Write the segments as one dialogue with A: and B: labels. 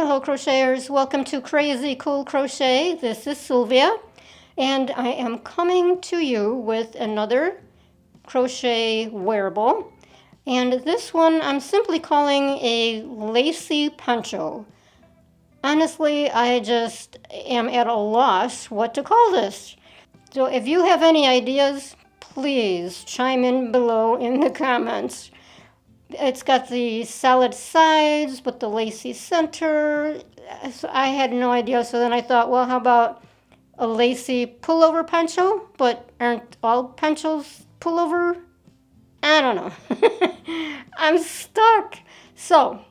A: Hello crocheters, welcome to Crazy Cool Crochet. This is Sylvia and I am coming to you with another crochet wearable, and this one I'm simply calling a Lacy poncho. Honestly, I just am at a loss what to call this. So if you have any ideas, please chime in below in the comments. It's got the solid sides with the lacy center. So I had no idea. So then I thought, well, how about a lacy pullover poncho? But aren't all ponchos pullover? I don't know. I'm stuck. So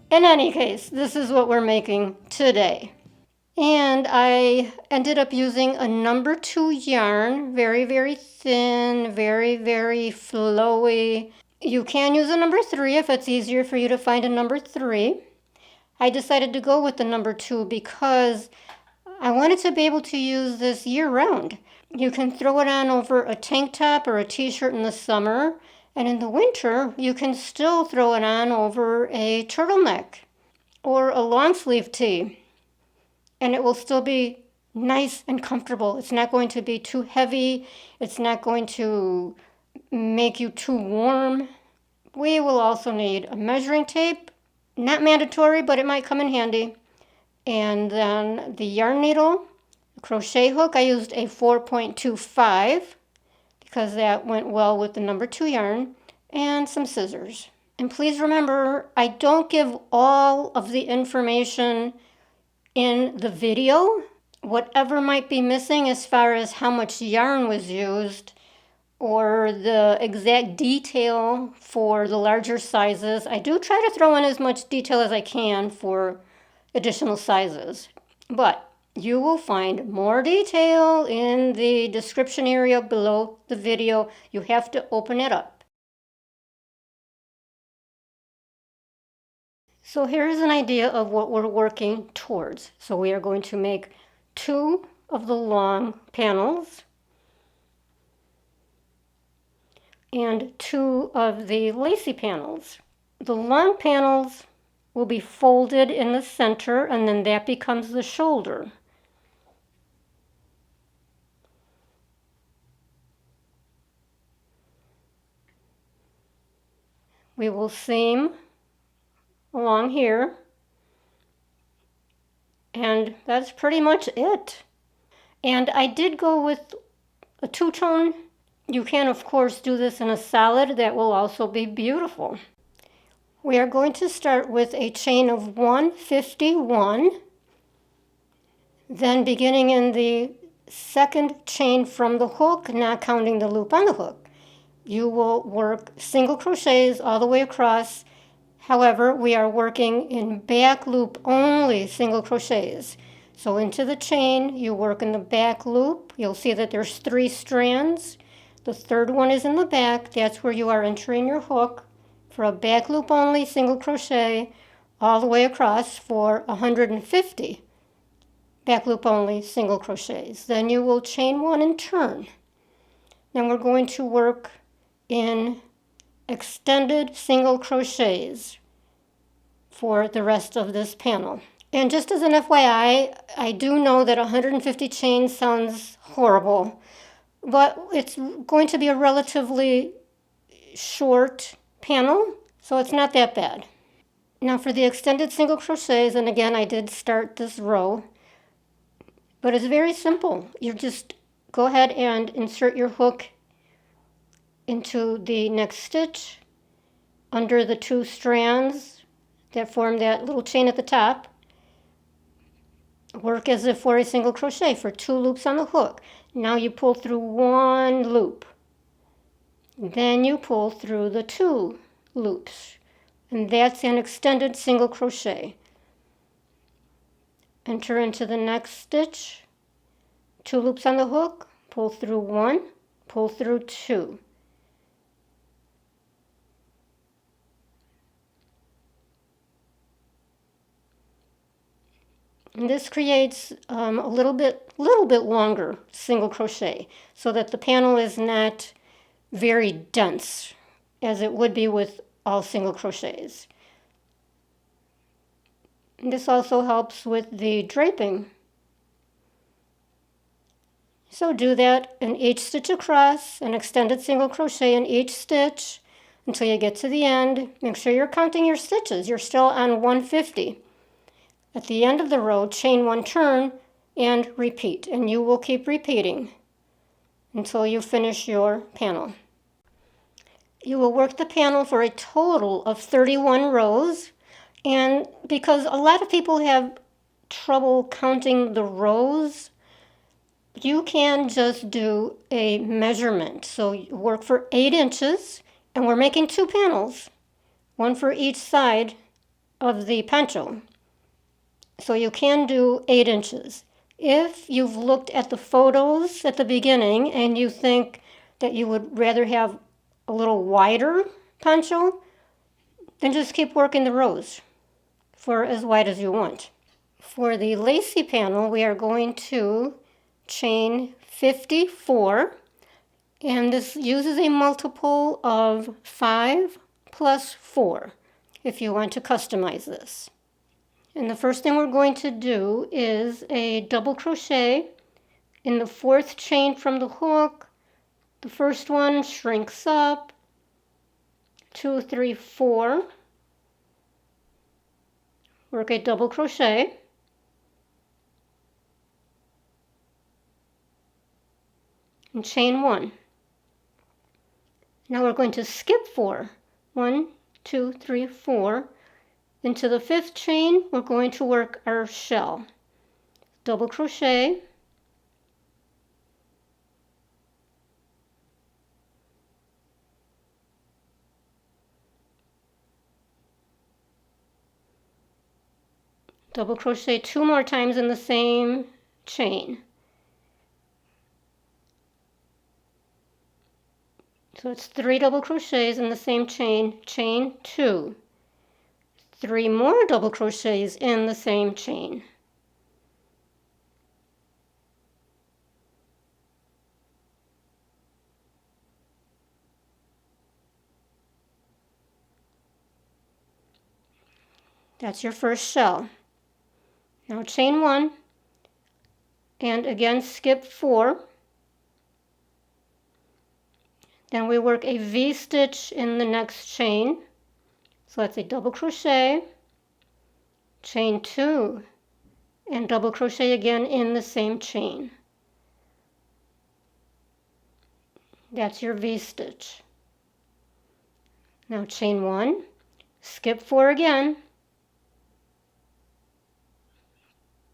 A: in any case, this is what we're making today. And I ended up using a number 2 yarn, very, very thin, very, very flowy. You can use a number 3 if it's easier for you to find a number 3. I decided to go with the number 2 because I wanted to be able to use this year-round. You can throw it on over a tank top or a t-shirt in the summer, and in the winter you can still throw it on over a turtleneck or a long sleeve tee, and it will still be nice and comfortable. It's not going to be too heavy. It's not going to make you too warm. We will also need a measuring tape, not mandatory, but it might come in handy. And then the yarn needle, the crochet hook, I used a 4.25 because that went well with the number 2 yarn, and some scissors. And please remember, I don't give all of the information in the video. Whatever might be missing as far as how much yarn was used or the exact detail for the larger sizes, I do try to throw in as much detail as I can for additional sizes. But you will find more detail in the description area below the video. You have to open it up. So here's an idea of what we're working towards. So we are going to make 2 of the long panels and 2 of the lacy panels. The long panels will be folded in the center, and then that becomes the shoulder. We will seam along here, and that's pretty much it. And I did go with a 2-tone. You can, of course, do this in a solid. That will also be beautiful. We are going to start with a chain of 151. Then beginning in the second chain from the hook, not counting the loop on the hook, you will work single crochets all the way across. However, we are working in back loop only single crochets. So into the chain, you work in the back loop. You'll see that there's 3 strands. The third one is in the back. That's where you are entering your hook for a back loop only single crochet all the way across for 150 back loop only single crochets. Then you will chain 1 and turn. Then we're going to work in extended single crochets for the rest of this panel. And just as an FYI, I do know that 150 chains sounds horrible, but it's going to be a relatively short panel, so it's not that bad. Now for the extended single crochets, and again I did start this row, but it's very simple. You just go ahead and insert your hook into the next stitch under the 2 strands that form that little chain at the top. Work as if for a single crochet for 2 loops on the hook. Now you pull through 1 loop. Then you pull through the 2 loops. And that's an extended single crochet. Enter into the next stitch. 2 loops on the hook. Pull through 1. Pull through 2. And this creates a little bit longer single crochet so that the panel is not very dense as it would be with all single crochets. This also helps with the draping. So do that in each stitch across, an extended single crochet in each stitch until you get to the end. Make sure you're counting your stitches. You're still on 150. At the end of the row, chain 1 turn and repeat, and you will keep repeating until you finish your panel. You will work the panel for a total of 31 rows, and because a lot of people have trouble counting the rows, you can just do a measurement. So you work for 8 inches, and we're making 2 panels, one for each side of the poncho. So you can do 8 inches. If you've looked at the photos at the beginning and you think that you would rather have a little wider poncho, then just keep working the rows for as wide as you want. For the Lacy panel, we are going to chain 54, and this uses a multiple of 5 plus 4 if you want to customize this. And the first thing we're going to do is a double crochet in the 4th chain from the hook. The first one shrinks up, 2, 3, 4, work a double crochet, and chain 1. Now we're going to skip 4, 1, 2, 3, 4. Into the 5th chain, we're going to work our shell. Double crochet, double crochet 2 more times in the same chain. So it's 3 double crochets in the same chain, chain 2. 3 more double crochets in the same chain. That's your first shell. Now chain 1 and again skip 4. Then we work a V-stitch in the next chain. So that's a double crochet, chain 2, and double crochet again in the same chain. That's your V-stitch. Now chain 1, skip 4 again,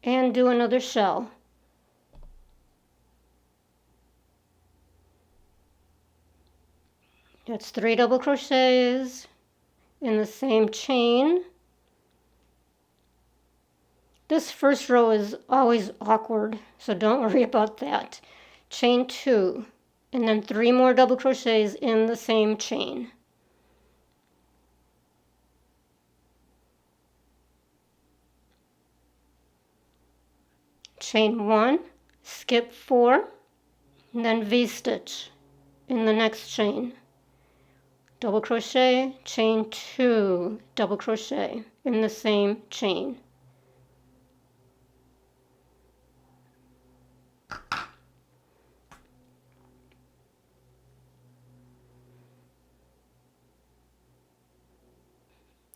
A: and do another shell. That's 3 double crochets in the same chain. This first row is always awkward, so don't worry about that. Chain 2, and then 3 more double crochets in the same chain. Chain 1, skip 4, and then V-stitch in the next chain. Double crochet, chain 2, double crochet in the same chain.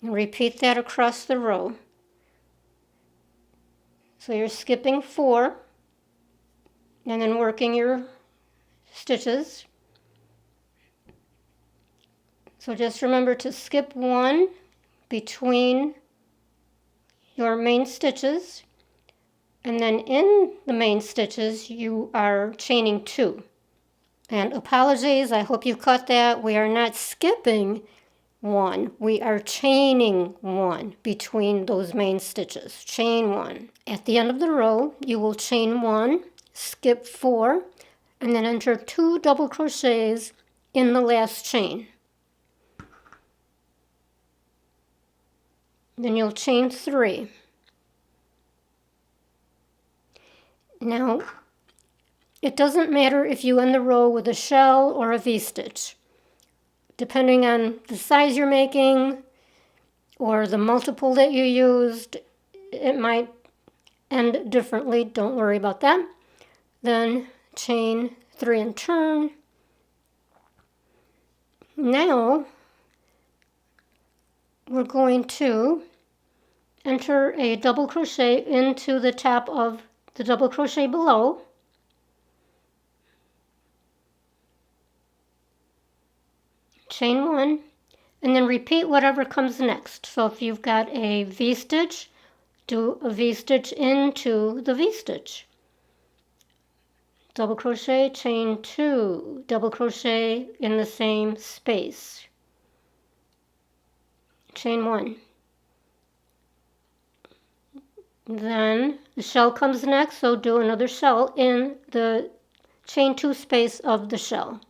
A: And repeat that across the row. So you're skipping 4 and then working your stitches. So just remember to skip 1 between your main stitches, and then in the main stitches you are chaining 2. And apologies, I hope you caught that. We are not skipping 1. We are chaining 1 between those main stitches. Chain 1. At the end of the row, you will chain 1, skip 4, and then enter 2 double crochets in the last chain. Then you'll chain 3. Now, it doesn't matter if you end the row with a shell or a V-stitch. Depending on the size you're making or the multiple that you used, it might end differently. Don't worry about that. Then chain 3 and turn. Now we're going to enter a double crochet into the top of the double crochet below. Chain 1, and then repeat whatever comes next. So if you've got a V-stitch, do a V-stitch into the V-stitch. Double crochet, chain 2, double crochet in the same space. Chain 1. Then the shell comes next, so do another shell in the chain 2 space of the shell.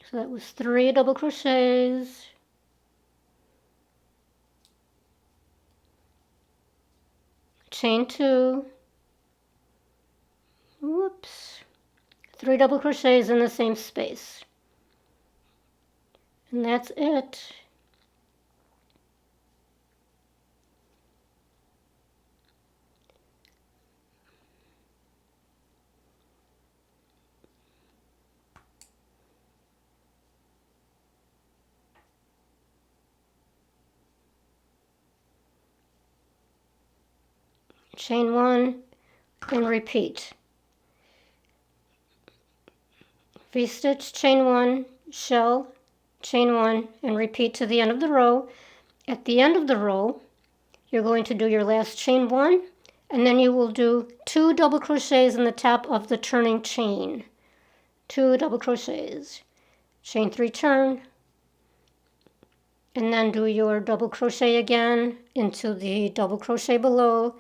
A: So that was 3 double crochets. Chain 2. Whoops. 3 double crochets in the same space. And that's it. Chain 1 and repeat. V-stitch, chain 1, shell, chain 1, and repeat to the end of the row. At the end of the row, you're going to do your last chain 1, and then you will do 2 double crochets in the top of the turning chain. 2 double crochets. Chain 3, turn, and then do your double crochet again into the double crochet below.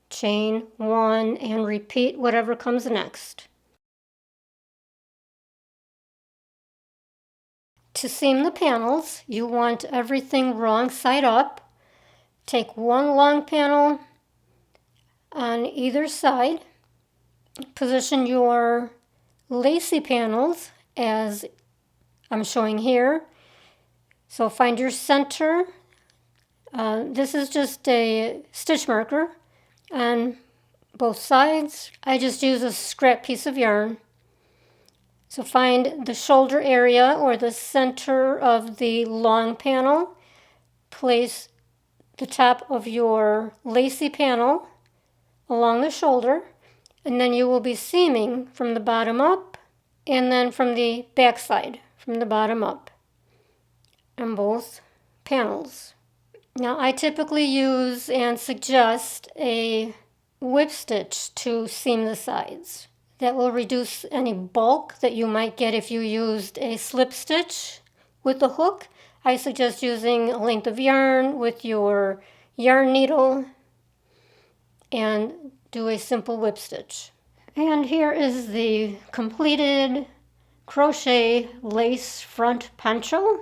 A: Chain 1 and repeat whatever comes next. To seam the panels, you want everything wrong side up. Take 1 long panel on either side. Position your lacy panels as I'm showing here. So find your center. This is just a stitch marker on both sides. I just use a scrap piece of yarn. So find the shoulder area or the center of the long panel. Place the top of your lacy panel along the shoulder, and then you will be seaming from the bottom up and then from the back side, from the bottom up on both panels. Now I typically use and suggest a whip stitch to seam the sides. That will reduce any bulk that you might get if you used a slip stitch with the hook. I suggest using a length of yarn with your yarn needle and do a simple whip stitch. And here is the completed crochet lace front poncho.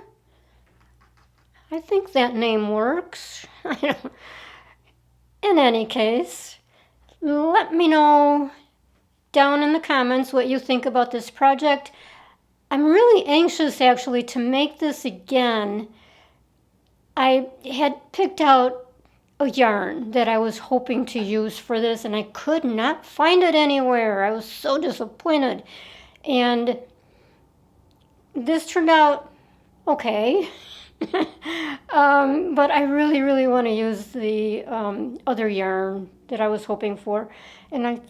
A: I think that name works. In any case, let me know down in the comments what you think about this project. I'm really anxious actually to make this again. I had picked out a yarn that I was hoping to use for this and I could not find it anywhere. I was so disappointed. And this turned out okay. But I really want to use the other yarn that I was hoping for. And I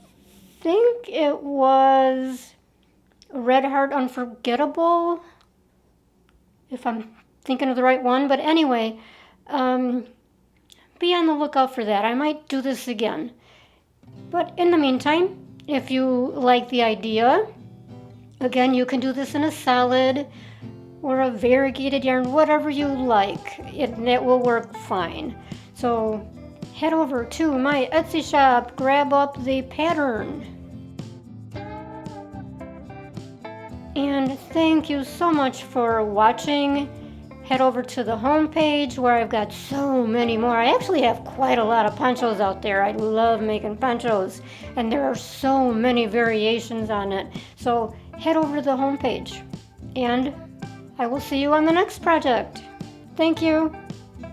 A: think it was Red Heart Unforgettable, if I'm thinking of the right one. But anyway, be on the lookout for that. I might do this again. But in the meantime, if you like the idea, again, you can do this in a solid or a variegated yarn, whatever you like. It will work fine. So head over to my Etsy shop, grab up the pattern. And thank you so much for watching. Head over to the home page where I've got so many more. I actually have quite a lot of ponchos out there. I love making ponchos, and there are so many variations on it. So head over to the home page, and I will see you on the next project. Thank you.